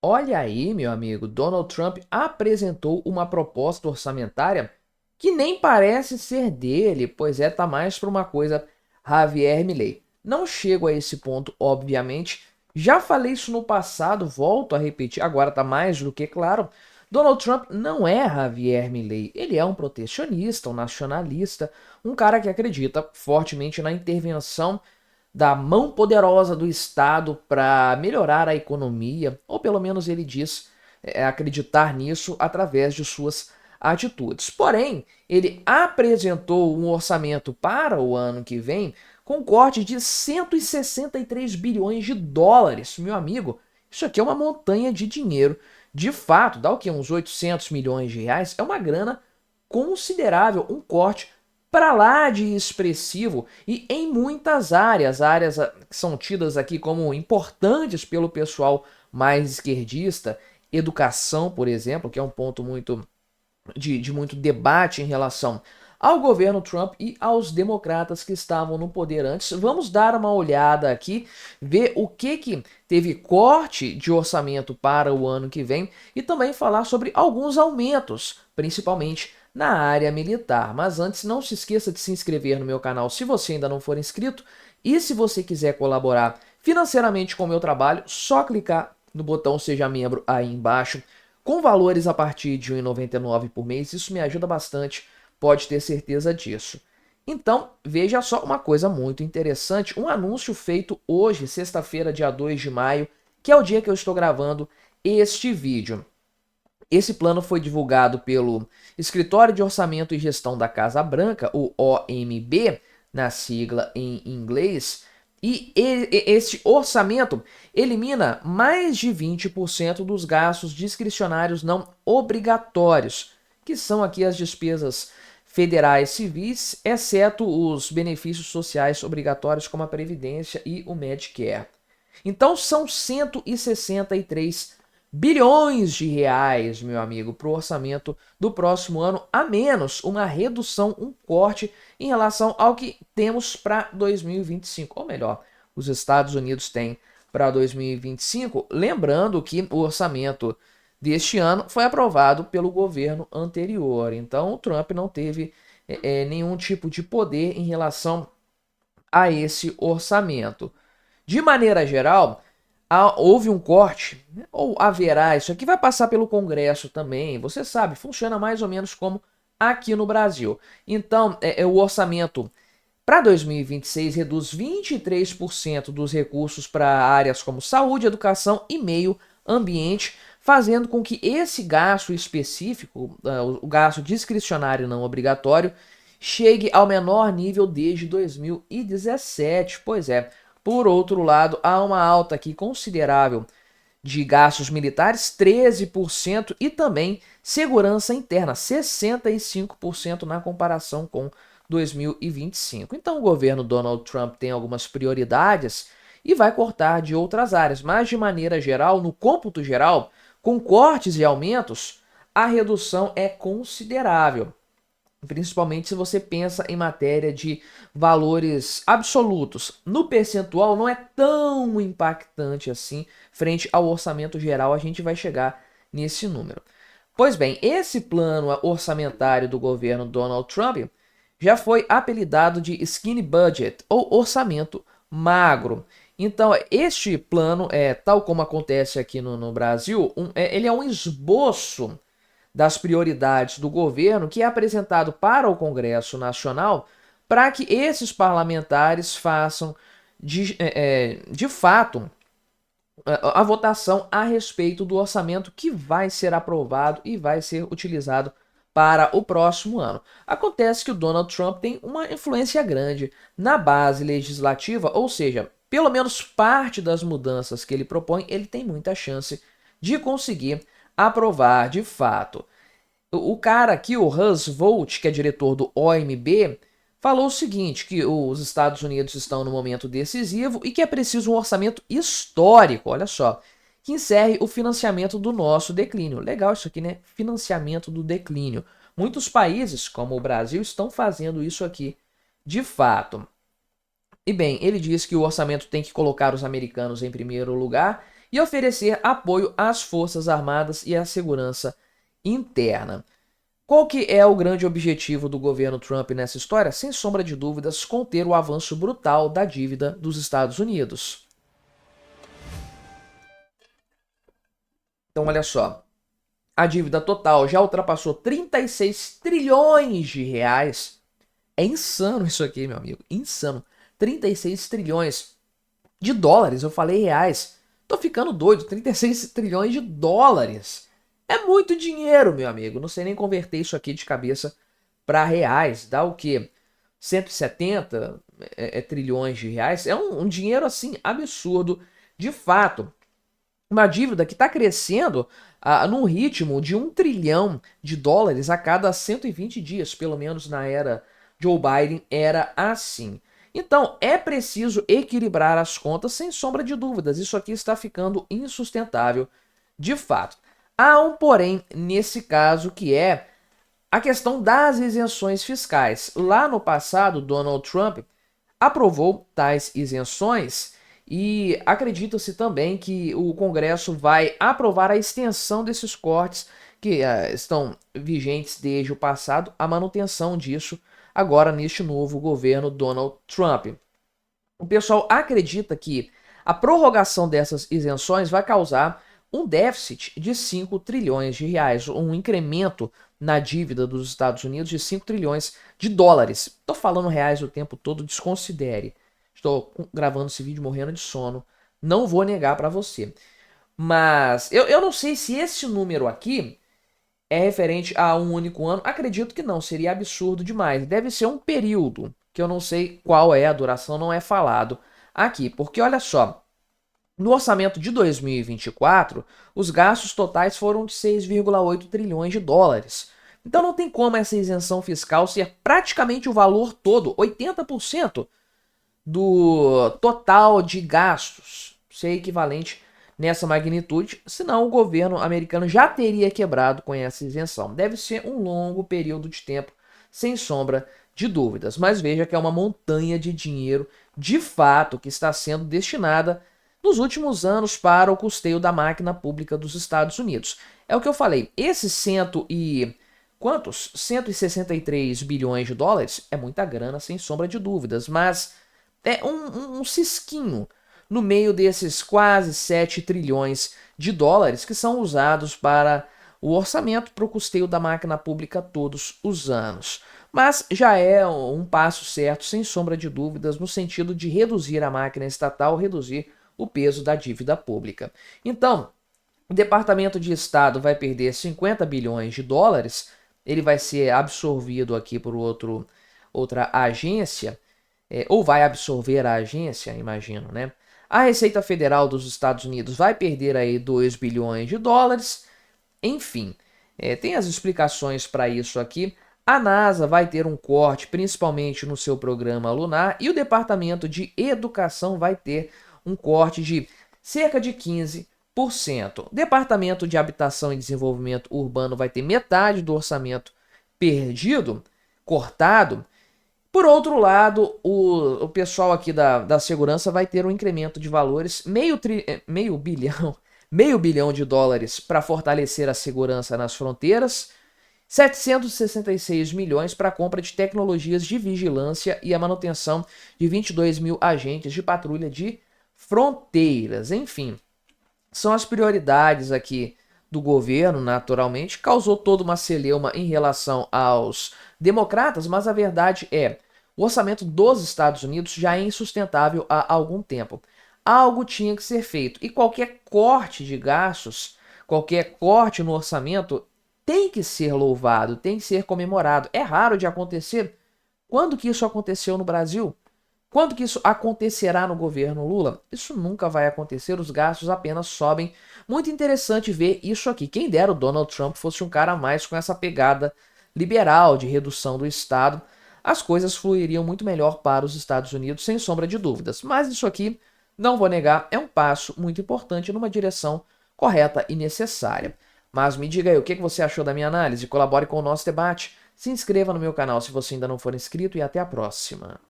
Olha aí, meu amigo, Donald Trump apresentou uma proposta orçamentária que nem parece ser dele, pois tá mais para uma coisa Javier Milei. Não chego a esse ponto, obviamente. Já falei isso no passado, volto a repetir, agora tá mais do que claro. Donald Trump não é Javier Milei, ele é um protecionista, um nacionalista, um cara que acredita fortemente na intervenção da mão poderosa do Estado para melhorar a economia, ou pelo menos ele diz acreditar nisso através de suas atitudes. Porém, ele apresentou um orçamento para o ano que vem com corte de 163 bilhões de dólares. Meu amigo, isso aqui é uma montanha de dinheiro. De fato, dá o que? Uns 800 milhões de reais? É uma grana considerável, um corte para lá de expressivo e em muitas áreas, que são tidas aqui como importantes pelo pessoal mais esquerdista, educação, por exemplo, que é um ponto de muito debate em relação ao governo Trump e aos democratas que estavam no poder antes. Vamos dar uma olhada aqui, ver o que teve corte de orçamento para o ano que vem e também falar sobre alguns aumentos, principalmente na área militar. Mas antes, não se esqueça de se inscrever no meu canal se você ainda não for inscrito. E se você quiser colaborar financeiramente com o meu trabalho, só clicar no botão Seja Membro aí embaixo, com valores a partir de R$ 1,99 por mês. Isso me ajuda bastante, pode ter certeza disso. Então, veja só uma coisa muito interessante, um anúncio feito hoje, sexta-feira, dia 2 de maio, que é o dia que eu estou gravando este vídeo. Esse plano foi divulgado pelo Escritório de Orçamento e Gestão da Casa Branca, o OMB, na sigla em inglês, e esse orçamento elimina mais de 20% dos gastos discricionários não obrigatórios, que são aqui as despesas federais civis, exceto os benefícios sociais obrigatórios como a Previdência e o Medicare. Então são 163 bilhões de reais, meu amigo, para o orçamento do próximo ano, a menos uma redução, um corte em relação ao que temos para 2025, ou melhor, os Estados Unidos têm para 2025, lembrando que o orçamento deste ano foi aprovado pelo governo anterior, então o Trump não teve nenhum tipo de poder em relação a esse orçamento. De maneira geral, houve um corte, né, ou haverá, isso aqui vai passar pelo Congresso também, você sabe, funciona mais ou menos como aqui no Brasil. Então, o orçamento para 2026 reduz 23% dos recursos para áreas como saúde, educação e meio ambiente, fazendo com que esse gasto específico, o gasto discricionário não obrigatório, chegue ao menor nível desde 2017. Pois é. Por outro lado, há uma alta aqui considerável de gastos militares, 13%, e também segurança interna, 65% na comparação com 2025. Então, o governo Donald Trump tem algumas prioridades e vai cortar de outras áreas, mas de maneira geral, no cômputo geral, com cortes e aumentos, a redução é considerável. Principalmente se você pensa em matéria de valores absolutos. No percentual não é tão impactante assim, frente ao orçamento geral a gente vai chegar nesse número. Pois bem, esse plano orçamentário do governo Donald Trump já foi apelidado de Skinny Budget, ou orçamento magro. Então, este plano, tal como acontece aqui no Brasil, ele é um esboço das prioridades do governo que é apresentado para o Congresso Nacional para que esses parlamentares façam de fato a votação a respeito do orçamento que vai ser aprovado e vai ser utilizado para o próximo ano. Acontece que o Donald Trump tem uma influência grande na base legislativa, ou seja, pelo menos parte das mudanças que ele propõe, ele tem muita chance de conseguir aprovar de fato. O cara aqui, o Russ Vought, que é diretor do OMB, falou o seguinte, que os Estados Unidos estão no momento decisivo e que é preciso um orçamento histórico, olha só, que encerre o financiamento do nosso declínio. Legal isso aqui, né? Financiamento do declínio. Muitos países, como o Brasil, estão fazendo isso aqui de fato. E bem, ele diz que o orçamento tem que colocar os americanos em primeiro lugar e oferecer apoio às Forças Armadas e à segurança interna. Qual que é o grande objetivo do governo Trump nessa história? Sem sombra de dúvidas, conter o avanço brutal da dívida dos Estados Unidos. Então, olha só, a dívida total já ultrapassou 36 trilhões de reais. É insano isso aqui, meu amigo, insano. 36 trilhões de dólares, eu falei reais. Tô ficando doido, 36 trilhões de dólares. É muito dinheiro, meu amigo. Não sei nem converter isso aqui de cabeça para reais. Dá o quê? 170 trilhões de reais. É um dinheiro assim absurdo, de fato. Uma dívida que está crescendo num ritmo de 1 trilhão de dólares a cada 120 dias, pelo menos na era Joe Biden era assim. Então, é preciso equilibrar as contas sem sombra de dúvidas. Isso aqui está ficando insustentável de fato. Há um porém nesse caso, que é a questão das isenções fiscais. Lá no passado, Donald Trump aprovou tais isenções e acredita-se também que o Congresso vai aprovar a extensão desses cortes que estão vigentes desde o passado, a manutenção disso agora neste novo governo Donald Trump. O pessoal acredita que a prorrogação dessas isenções vai causar um déficit de 5 trilhões de reais, um incremento na dívida dos Estados Unidos de 5 trilhões de dólares. Estou falando reais o tempo todo, desconsidere. Estou gravando esse vídeo morrendo de sono, não vou negar para você. Mas eu não sei se esse número aqui é referente a um único ano. Acredito que não, seria absurdo demais. Deve ser um período, que eu não sei qual é a duração, não é falado aqui. Porque olha só, no orçamento de 2024, os gastos totais foram de 6,8 trilhões de dólares. Então não tem como essa isenção fiscal ser praticamente o valor todo, 80% do total de gastos, ser equivalente nessa magnitude, senão o governo americano já teria quebrado com essa isenção. Deve ser um longo período de tempo, sem sombra de dúvidas. Mas veja que é uma montanha de dinheiro, de fato, que está sendo destinada nos últimos anos para o custeio da máquina pública dos Estados Unidos. É o que eu falei, esses 163 bilhões de dólares é muita grana, sem sombra de dúvidas, mas é um cisquinho no meio desses quase 7 trilhões de dólares que são usados para o orçamento para o custeio da máquina pública todos os anos. Mas já é um passo certo, sem sombra de dúvidas, no sentido de reduzir a máquina estatal, reduzir o peso da dívida pública. Então, o Departamento de Estado vai perder 50 bilhões de dólares, ele vai ser absorvido aqui por outra agência, ou vai absorver a agência, imagino, né? A Receita Federal dos Estados Unidos vai perder aí 2 bilhões de dólares, enfim, tem as explicações para isso aqui. A NASA vai ter um corte, principalmente no seu programa lunar, e o Departamento de Educação vai ter um corte de cerca de 15%. O Departamento de Habitação e Desenvolvimento Urbano vai ter metade do orçamento perdido, cortado. Por outro lado, o pessoal aqui da segurança vai ter um incremento de valores, meio bilhão de dólares para fortalecer a segurança nas fronteiras, 766 milhões para a compra de tecnologias de vigilância e a manutenção de 22 mil agentes de patrulha de fronteiras. Enfim, são as prioridades aqui do governo, naturalmente. Causou toda uma celeuma em relação aos democratas, mas a verdade é, o orçamento dos Estados Unidos já é insustentável há algum tempo. Algo tinha que ser feito, e qualquer corte de gastos, qualquer corte no orçamento tem que ser louvado, tem que ser comemorado. É raro de acontecer. Quando que isso aconteceu no Brasil? Quando que isso acontecerá no governo Lula? Isso nunca vai acontecer, os gastos apenas sobem. Muito interessante ver isso aqui. Quem dera o Donald Trump fosse um cara a mais com essa pegada liberal de redução do Estado. As coisas fluiriam muito melhor para os Estados Unidos, sem sombra de dúvidas. Mas isso aqui, não vou negar, é um passo muito importante numa direção correta e necessária. Mas me diga aí, o que você achou da minha análise? Colabore com o nosso debate. Se inscreva no meu canal se você ainda não for inscrito e até a próxima.